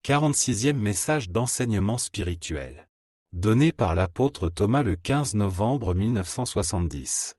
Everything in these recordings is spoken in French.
46e message d'enseignement spirituel. Donné par l'apôtre Thomas le 15 novembre 1970.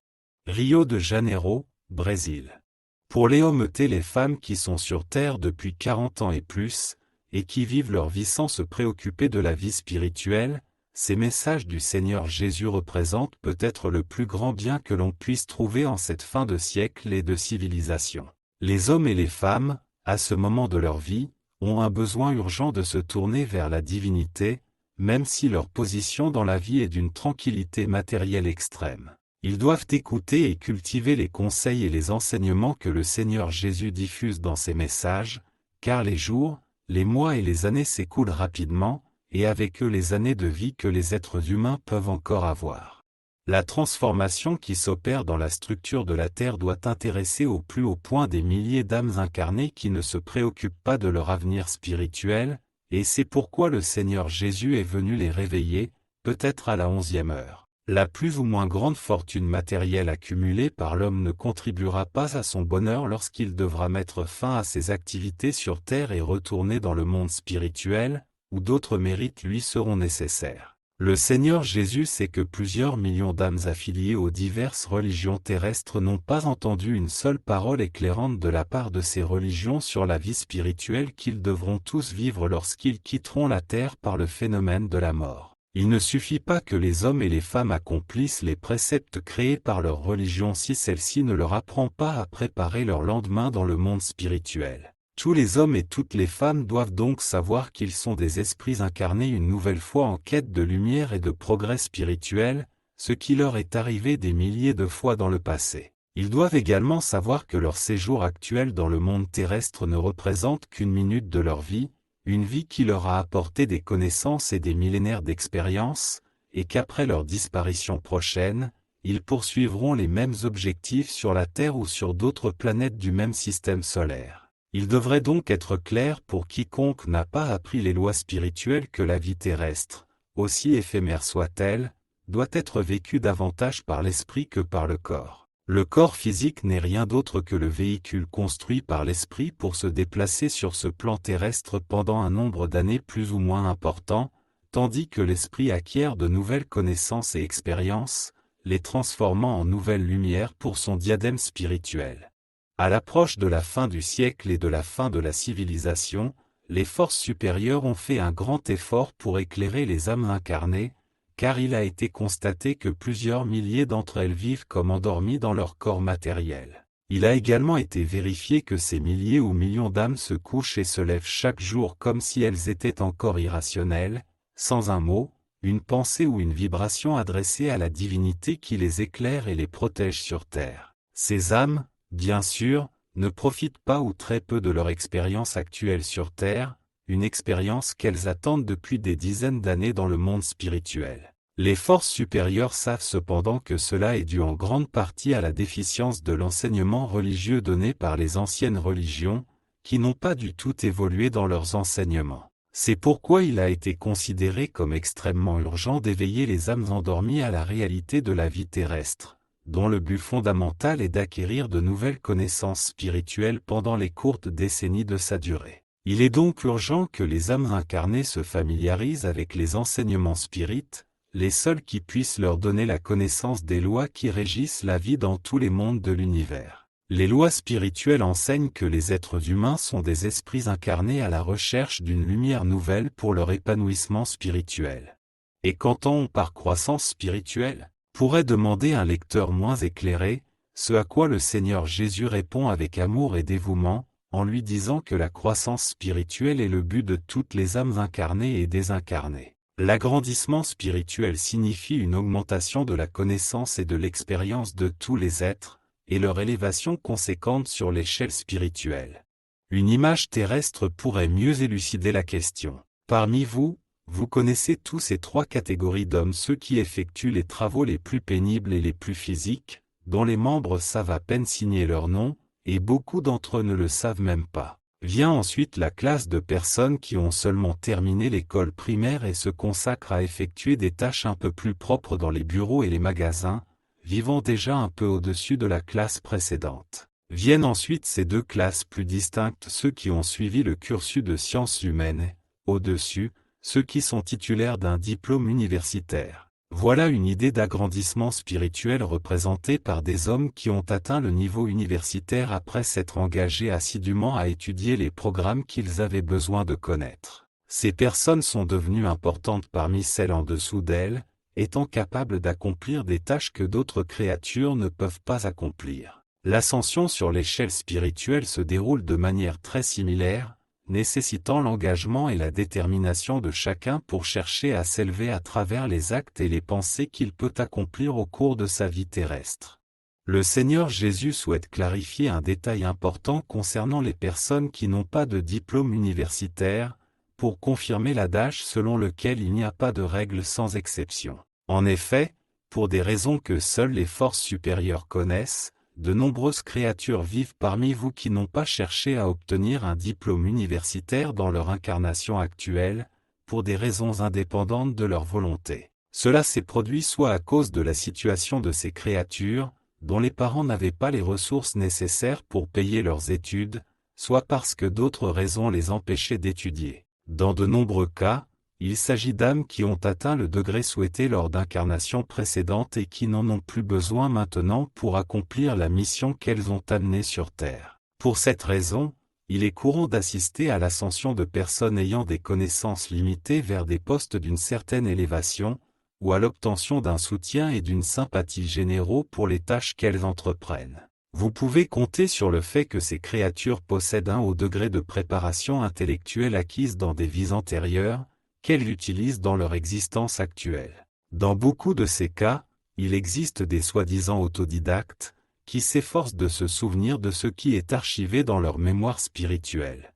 Rio de Janeiro, Brésil. Pour les hommes et les femmes qui sont sur Terre depuis 40 ans et plus, et qui vivent leur vie sans se préoccuper de la vie spirituelle, ces messages du Seigneur Jésus représentent peut-être le plus grand bien que l'on puisse trouver en cette fin de siècle et de civilisation. Les hommes et les femmes, à ce moment de leur vie, ont un besoin urgent de se tourner vers la divinité, même si leur position dans la vie est d'une tranquillité matérielle extrême. Ils doivent écouter et cultiver les conseils et les enseignements que le Seigneur Jésus diffuse dans ses messages, car les jours, les mois et les années s'écoulent rapidement, et avec eux les années de vie que les êtres humains peuvent encore avoir. La transformation qui s'opère dans la structure de la Terre doit intéresser au plus haut point des milliers d'âmes incarnées qui ne se préoccupent pas de leur avenir spirituel, et c'est pourquoi le Seigneur Jésus est venu les réveiller, peut-être à la 11e heure. La plus ou moins grande fortune matérielle accumulée par l'homme ne contribuera pas à son bonheur lorsqu'il devra mettre fin à ses activités sur Terre et retourner dans le monde spirituel, où d'autres mérites lui seront nécessaires. Le Seigneur Jésus sait que plusieurs millions d'âmes affiliées aux diverses religions terrestres n'ont pas entendu une seule parole éclairante de la part de ces religions sur la vie spirituelle qu'ils devront tous vivre lorsqu'ils quitteront la terre par le phénomène de la mort. Il ne suffit pas que les hommes et les femmes accomplissent les préceptes créés par leur religion si celle-ci ne leur apprend pas à préparer leur lendemain dans le monde spirituel. Tous les hommes et toutes les femmes doivent donc savoir qu'ils sont des esprits incarnés une nouvelle fois en quête de lumière et de progrès spirituel, ce qui leur est arrivé des milliers de fois dans le passé. Ils doivent également savoir que leur séjour actuel dans le monde terrestre ne représente qu'une minute de leur vie, une vie qui leur a apporté des connaissances et des millénaires d'expérience, et qu'après leur disparition prochaine, ils poursuivront les mêmes objectifs sur la Terre ou sur d'autres planètes du même système solaire. Il devrait donc être clair pour quiconque n'a pas appris les lois spirituelles que la vie terrestre, aussi éphémère soit-elle, doit être vécue davantage par l'esprit que par le corps. Le corps physique n'est rien d'autre que le véhicule construit par l'esprit pour se déplacer sur ce plan terrestre pendant un nombre d'années plus ou moins important, tandis que l'esprit acquiert de nouvelles connaissances et expériences, les transformant en nouvelles lumières pour son diadème spirituel. À l'approche de la fin du siècle et de la fin de la civilisation, les forces supérieures ont fait un grand effort pour éclairer les âmes incarnées, car il a été constaté que plusieurs milliers d'entre elles vivent comme endormies dans leur corps matériel. Il a également été vérifié que ces milliers ou millions d'âmes se couchent et se lèvent chaque jour comme si elles étaient encore irrationnelles, sans un mot, une pensée ou une vibration adressée à la divinité qui les éclaire et les protège sur terre. Ces âmes, bien sûr, ne profitent pas ou très peu de leur expérience actuelle sur Terre, une expérience qu'elles attendent depuis des dizaines d'années dans le monde spirituel. Les forces supérieures savent cependant que cela est dû en grande partie à la déficience de l'enseignement religieux donné par les anciennes religions, qui n'ont pas du tout évolué dans leurs enseignements. C'est pourquoi il a été considéré comme extrêmement urgent d'éveiller les âmes endormies à la réalité de la vie terrestre, dont le but fondamental est d'acquérir de nouvelles connaissances spirituelles pendant les courtes décennies de sa durée. Il est donc urgent que les âmes incarnées se familiarisent avec les enseignements spirites, les seuls qui puissent leur donner la connaissance des lois qui régissent la vie dans tous les mondes de l'univers. Les lois spirituelles enseignent que les êtres humains sont des esprits incarnés à la recherche d'une lumière nouvelle pour leur épanouissement spirituel. Et qu'entend-on par croissance spirituelle ? Pourrait demander un lecteur moins éclairé, ce à quoi le Seigneur Jésus répond avec amour et dévouement, en lui disant que la croissance spirituelle est le but de toutes les âmes incarnées et désincarnées. L'agrandissement spirituel signifie une augmentation de la connaissance et de l'expérience de tous les êtres, et leur élévation conséquente sur l'échelle spirituelle. Une image terrestre pourrait mieux élucider la question. Parmi vous, vous connaissez tous ces trois catégories d'hommes, ceux qui effectuent les travaux les plus pénibles et les plus physiques, dont les membres savent à peine signer leur nom, et beaucoup d'entre eux ne le savent même pas. Vient ensuite la classe de personnes qui ont seulement terminé l'école primaire et se consacrent à effectuer des tâches un peu plus propres dans les bureaux et les magasins, vivant déjà un peu au-dessus de la classe précédente. Viennent ensuite ces deux classes plus distinctes, ceux qui ont suivi le cursus de sciences humaines, au-dessus, ceux qui sont titulaires d'un diplôme universitaire. Voilà une idée d'agrandissement spirituel représentée par des hommes qui ont atteint le niveau universitaire après s'être engagés assidûment à étudier les programmes qu'ils avaient besoin de connaître. Ces personnes sont devenues importantes parmi celles en dessous d'elles, étant capables d'accomplir des tâches que d'autres créatures ne peuvent pas accomplir. L'ascension sur l'échelle spirituelle se déroule de manière très similaire, nécessitant l'engagement et la détermination de chacun pour chercher à s'élever à travers les actes et les pensées qu'il peut accomplir au cours de sa vie terrestre. Le Seigneur Jésus souhaite clarifier un détail important concernant les personnes qui n'ont pas de diplôme universitaire, pour confirmer l'adage selon lequel il n'y a pas de règle sans exception. En effet, pour des raisons que seules les forces supérieures connaissent, de nombreuses créatures vivent parmi vous qui n'ont pas cherché à obtenir un diplôme universitaire dans leur incarnation actuelle, pour des raisons indépendantes de leur volonté. Cela s'est produit soit à cause de la situation de ces créatures, dont les parents n'avaient pas les ressources nécessaires pour payer leurs études, soit parce que d'autres raisons les empêchaient d'étudier. Dans de nombreux cas, il s'agit d'âmes qui ont atteint le degré souhaité lors d'incarnations précédentes et qui n'en ont plus besoin maintenant pour accomplir la mission qu'elles ont amenée sur Terre. Pour cette raison, il est courant d'assister à l'ascension de personnes ayant des connaissances limitées vers des postes d'une certaine élévation, ou à l'obtention d'un soutien et d'une sympathie généraux pour les tâches qu'elles entreprennent. Vous pouvez compter sur le fait que ces créatures possèdent un haut degré de préparation intellectuelle acquise dans des vies antérieures, qu'elles utilisent dans leur existence actuelle. Dans beaucoup de ces cas, il existe des soi-disant autodidactes, qui s'efforcent de se souvenir de ce qui est archivé dans leur mémoire spirituelle.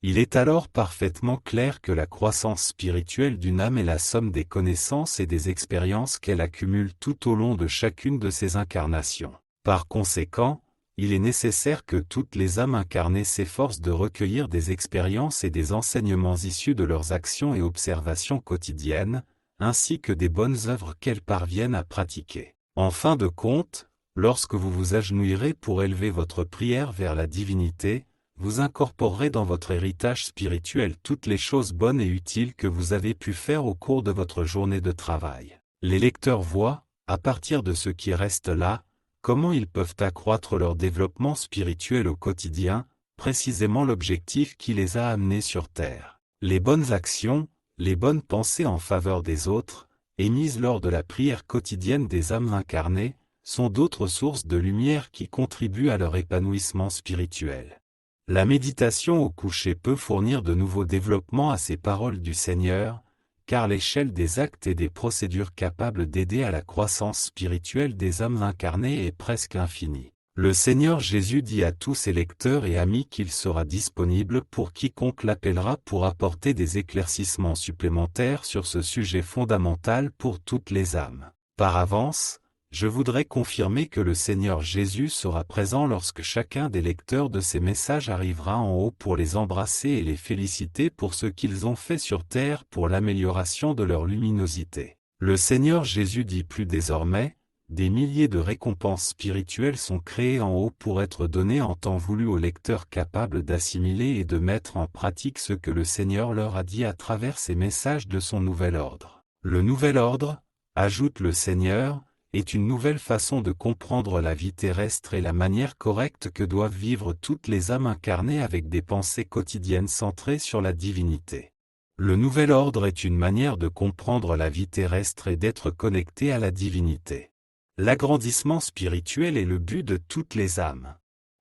Il est alors parfaitement clair que la croissance spirituelle d'une âme est la somme des connaissances et des expériences qu'elle accumule tout au long de chacune de ses incarnations. Par conséquent, il est nécessaire que toutes les âmes incarnées s'efforcent de recueillir des expériences et des enseignements issus de leurs actions et observations quotidiennes, ainsi que des bonnes œuvres qu'elles parviennent à pratiquer. En fin de compte, lorsque vous vous agenouillerez pour élever votre prière vers la divinité, vous incorporerez dans votre héritage spirituel toutes les choses bonnes et utiles que vous avez pu faire au cours de votre journée de travail. Les lecteurs voient, à partir de ce qui reste là, comment ils peuvent accroître leur développement spirituel au quotidien, précisément l'objectif qui les a amenés sur Terre. Les bonnes actions, les bonnes pensées en faveur des autres, émises lors de la prière quotidienne des âmes incarnées, sont d'autres sources de lumière qui contribuent à leur épanouissement spirituel. La méditation au coucher peut fournir de nouveaux développements à ces paroles du Seigneur, car l'échelle des actes et des procédures capables d'aider à la croissance spirituelle des âmes incarnées est presque infinie. Le Seigneur Jésus dit à tous ses lecteurs et amis qu'il sera disponible pour quiconque l'appellera pour apporter des éclaircissements supplémentaires sur ce sujet fondamental pour toutes les âmes. Par avance, je voudrais confirmer que le Seigneur Jésus sera présent lorsque chacun des lecteurs de ces messages arrivera en haut pour les embrasser et les féliciter pour ce qu'ils ont fait sur terre pour l'amélioration de leur luminosité. Le Seigneur Jésus dit plus désormais, des milliers de récompenses spirituelles sont créées en haut pour être données en temps voulu aux lecteurs capables d'assimiler et de mettre en pratique ce que le Seigneur leur a dit à travers ces messages de son nouvel ordre. Le nouvel ordre, ajoute le Seigneur, est une nouvelle façon de comprendre la vie terrestre et la manière correcte que doivent vivre toutes les âmes incarnées avec des pensées quotidiennes centrées sur la divinité. Le nouvel ordre est une manière de comprendre la vie terrestre et d'être connecté à la divinité. L'agrandissement spirituel est le but de toutes les âmes.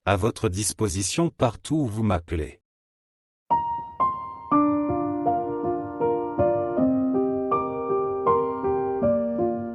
À votre disposition partout où vous m'appelez.